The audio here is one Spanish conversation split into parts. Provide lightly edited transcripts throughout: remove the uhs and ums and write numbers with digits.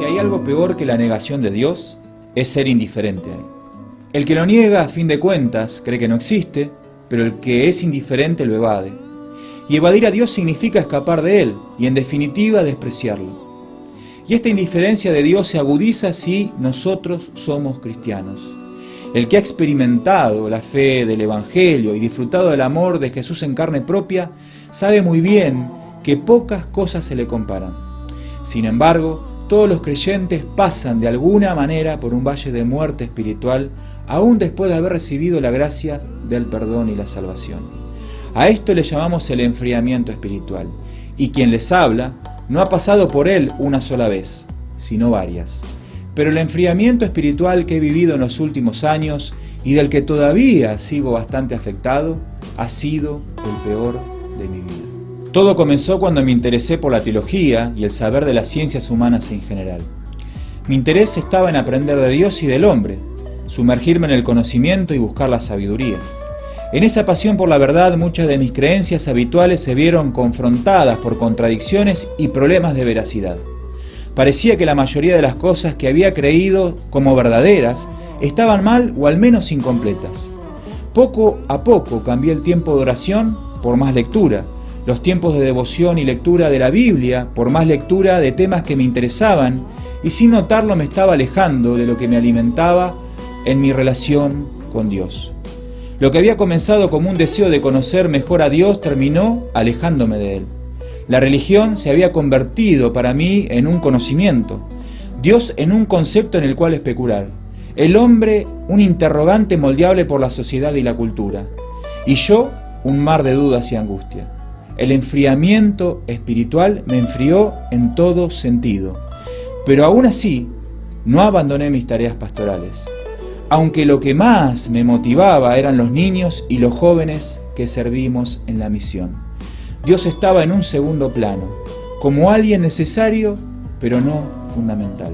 Si hay algo peor que la negación de Dios, es ser indiferente a Él. El que lo niega, a fin de cuentas, cree que no existe, pero el que es indiferente lo evade. Y evadir a Dios significa escapar de Él, y en definitiva despreciarlo. Y esta indiferencia de Dios se agudiza si nosotros somos cristianos. El que ha experimentado la fe del Evangelio y disfrutado del amor de Jesús en carne propia, sabe muy bien que pocas cosas se le comparan. Sin embargo, todos los creyentes pasan de alguna manera por un valle de muerte espiritual, aún después de haber recibido la gracia del perdón y la salvación. A esto le llamamos el enfriamiento espiritual, y quien les habla no ha pasado por él una sola vez, sino varias. Pero el enfriamiento espiritual que he vivido en los últimos años y del que todavía sigo bastante afectado, ha sido el peor de mi vida. Todo comenzó cuando me interesé por la teología y el saber de las ciencias humanas en general. Mi interés estaba en aprender de Dios y del hombre, sumergirme en el conocimiento y buscar la sabiduría. En esa pasión por la verdad, muchas de mis creencias habituales se vieron confrontadas por contradicciones y problemas de veracidad. Parecía que la mayoría de las cosas que había creído como verdaderas estaban mal o al menos incompletas. Poco a poco cambié el tiempo de oración por más lectura, los tiempos de devoción y lectura de la Biblia por más lectura de temas que me interesaban, y sin notarlo me estaba alejando de lo que me alimentaba en mi relación con Dios. Lo que había comenzado como un deseo de conocer mejor a Dios terminó alejándome de Él. La religión se había convertido para mí en un conocimiento, Dios en un concepto en el cual especular, el hombre un interrogante moldeable por la sociedad y la cultura, y yo un mar de dudas y angustia. El enfriamiento espiritual me enfrió en todo sentido, pero aún así no abandoné mis tareas pastorales, aunque lo que más me motivaba eran los niños y los jóvenes que servimos en la misión. Dios estaba en un segundo plano, como alguien necesario, pero no fundamental.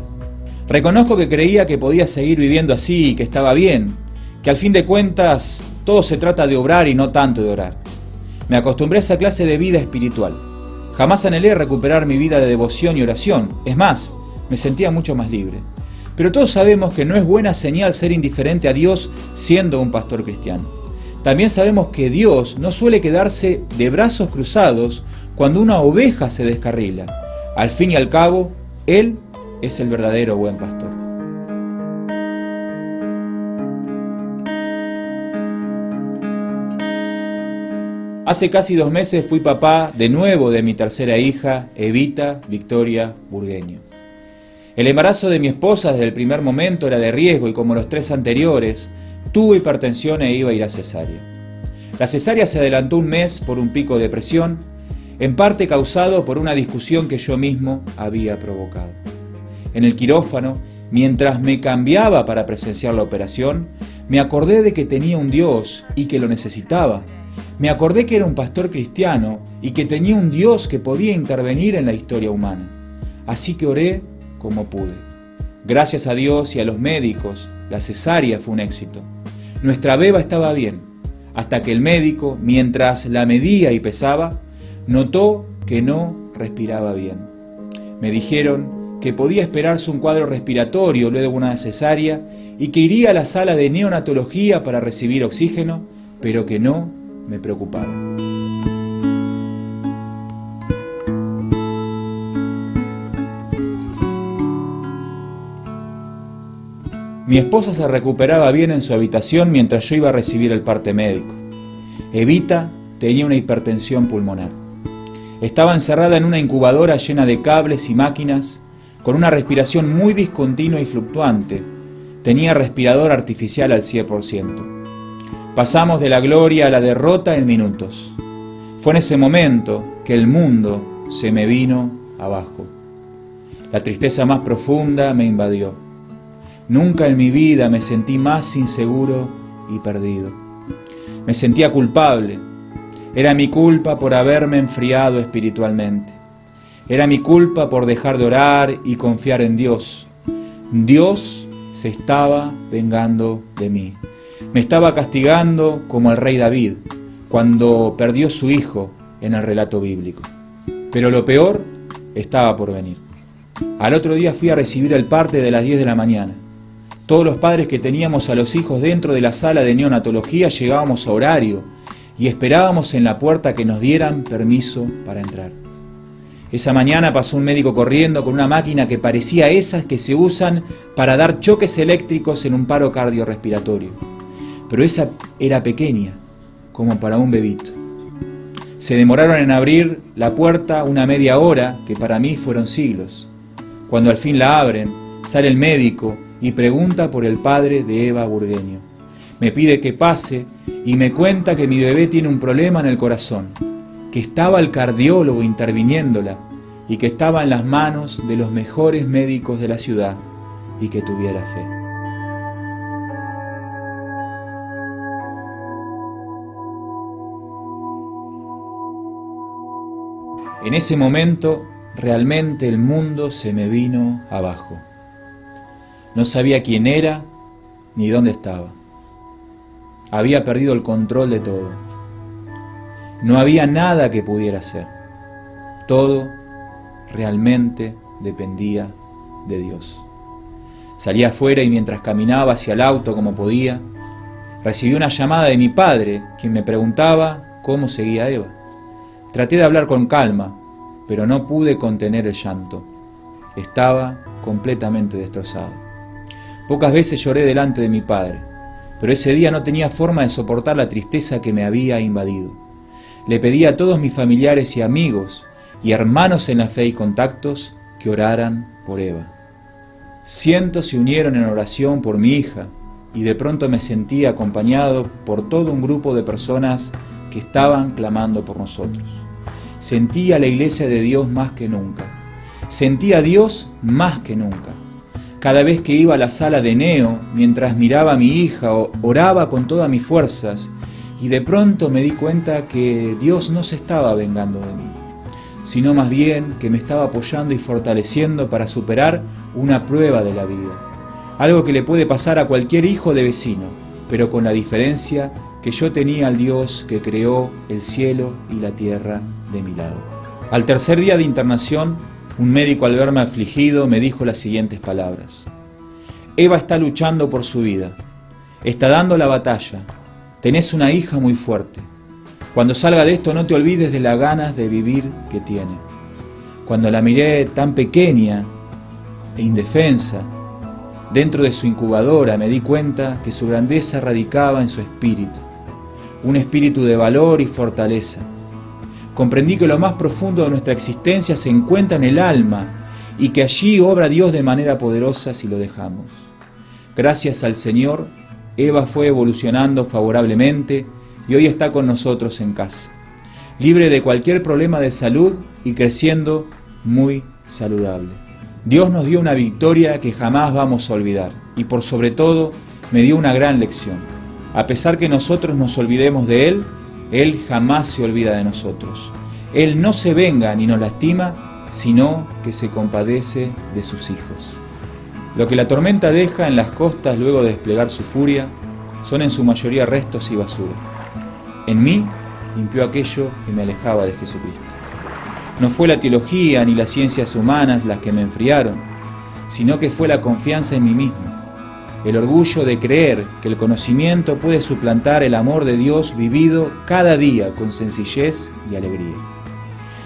Reconozco que creía que podía seguir viviendo así y que estaba bien, que al fin de cuentas todo se trata de obrar y no tanto de orar. Me acostumbré a esa clase de vida espiritual. Jamás anhelé recuperar mi vida de devoción y oración. Es más, me sentía mucho más libre. Pero todos sabemos que no es buena señal ser indiferente a Dios siendo un pastor cristiano. También sabemos que Dios no suele quedarse de brazos cruzados cuando una oveja se descarrila. Al fin y al cabo, Él es el verdadero buen pastor. Hace casi 2 meses fui papá de nuevo de mi tercera hija, Evita Victoria Burgueño. El embarazo de mi esposa desde el primer momento era de riesgo y como los 3 anteriores, tuvo hipertensión e iba a ir a cesárea. La cesárea se adelantó 1 mes por un pico de presión, en parte causado por una discusión que yo mismo había provocado. En el quirófano, mientras me cambiaba para presenciar la operación, me acordé de que tenía un Dios y que lo necesitaba. Me acordé que era un pastor cristiano y que tenía un Dios que podía intervenir en la historia humana. Así que oré como pude. Gracias a Dios y a los médicos, la cesárea fue un éxito. Nuestra beba estaba bien, hasta que el médico, mientras la medía y pesaba, notó que no respiraba bien. Me dijeron que podía esperarse un cuadro respiratorio luego de una cesárea y que iría a la sala de neonatología para recibir oxígeno, pero que no me preocupaba. Mi esposa se recuperaba bien en su habitación mientras yo iba a recibir el parte médico. Evita tenía una hipertensión pulmonar. Estaba encerrada en una incubadora llena de cables y máquinas, con una respiración muy discontinua y fluctuante. Tenía respirador artificial al 100%. Pasamos de la gloria a la derrota en minutos. Fue en ese momento que el mundo se me vino abajo. La tristeza más profunda me invadió. Nunca en mi vida me sentí más inseguro y perdido. Me sentía culpable. Era mi culpa por haberme enfriado espiritualmente. Era mi culpa por dejar de orar y confiar en Dios. Dios se estaba vengando de mí. Me estaba castigando como el rey David, cuando perdió su hijo en el relato bíblico. Pero lo peor estaba por venir. Al otro día fui a recibir el parte de las 10 de la mañana. Todos los padres que teníamos a los hijos dentro de la sala de neonatología llegábamos a horario y esperábamos en la puerta que nos dieran permiso para entrar. Esa mañana pasó un médico corriendo con una máquina que parecía esas que se usan para dar choques eléctricos en un paro cardiorrespiratorio. Pero esa era pequeña, como para un bebito. Se demoraron en abrir la puerta una media hora, que para mí fueron siglos. Cuando al fin la abren, sale el médico y pregunta por el padre de Eva Burgueño. Me pide que pase y me cuenta que mi bebé tiene un problema en el corazón, que estaba el cardiólogo interviniéndola y que estaba en las manos de los mejores médicos de la ciudad y que tuviera fe. En ese momento, realmente el mundo se me vino abajo. No sabía quién era ni dónde estaba. Había perdido el control de todo. No había nada que pudiera hacer. Todo realmente dependía de Dios. Salí afuera y mientras caminaba hacia el auto como podía, recibí una llamada de mi padre, quien me preguntaba cómo seguía Eva. Traté de hablar con calma, pero no pude contener el llanto. Estaba completamente destrozado. Pocas veces lloré delante de mi padre, pero ese día no tenía forma de soportar la tristeza que me había invadido. Le pedí a todos mis familiares y amigos y hermanos en la fe y contactos que oraran por Eva. Cientos se unieron en oración por mi hija y de pronto me sentí acompañado por todo un grupo de personas que estaban clamando por nosotros. Sentí a la iglesia de Dios más que nunca. Sentí a Dios más que nunca. Cada vez que iba a la sala de neo, mientras miraba a mi hija, oraba con todas mis fuerzas y de pronto me di cuenta que Dios no se estaba vengando de mí, sino más bien que me estaba apoyando y fortaleciendo para superar una prueba de la vida. Algo que le puede pasar a cualquier hijo de vecino, pero con la diferencia que yo tenía al Dios que creó el cielo y la tierra de mi lado. Al tercer día de internación, un médico al verme afligido me dijo las siguientes palabras: Eva está luchando por su vida, está dando la batalla, tenés una hija muy fuerte. Cuando salga de esto no te olvides de las ganas de vivir que tiene. Cuando la miré tan pequeña e indefensa, dentro de su incubadora me di cuenta que su grandeza radicaba en su espíritu, un espíritu de valor y fortaleza. Comprendí que lo más profundo de nuestra existencia se encuentra en el alma y que allí obra Dios de manera poderosa si lo dejamos. Gracias al Señor, Eva fue evolucionando favorablemente y hoy está con nosotros en casa, libre de cualquier problema de salud y creciendo muy saludable. Dios nos dio una victoria que jamás vamos a olvidar y por sobre todo me dio una gran lección. A pesar que nosotros nos olvidemos de Él, Él jamás se olvida de nosotros. Él no se venga ni nos lastima, sino que se compadece de sus hijos. Lo que la tormenta deja en las costas luego de desplegar su furia son en su mayoría restos y basura. En mí limpió aquello que me alejaba de Jesucristo. No fue la teología ni las ciencias humanas las que me enfriaron, sino que fue la confianza en mí mismo. El orgullo de creer que el conocimiento puede suplantar el amor de Dios vivido cada día con sencillez y alegría.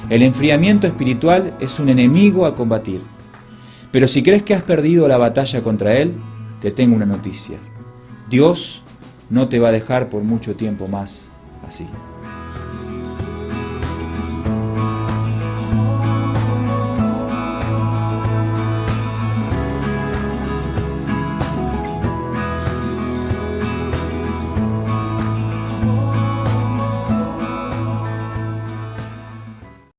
El enfriamiento espiritual es un enemigo a combatir. Pero si crees que has perdido la batalla contra él, te tengo una noticia. Dios no te va a dejar por mucho tiempo más así.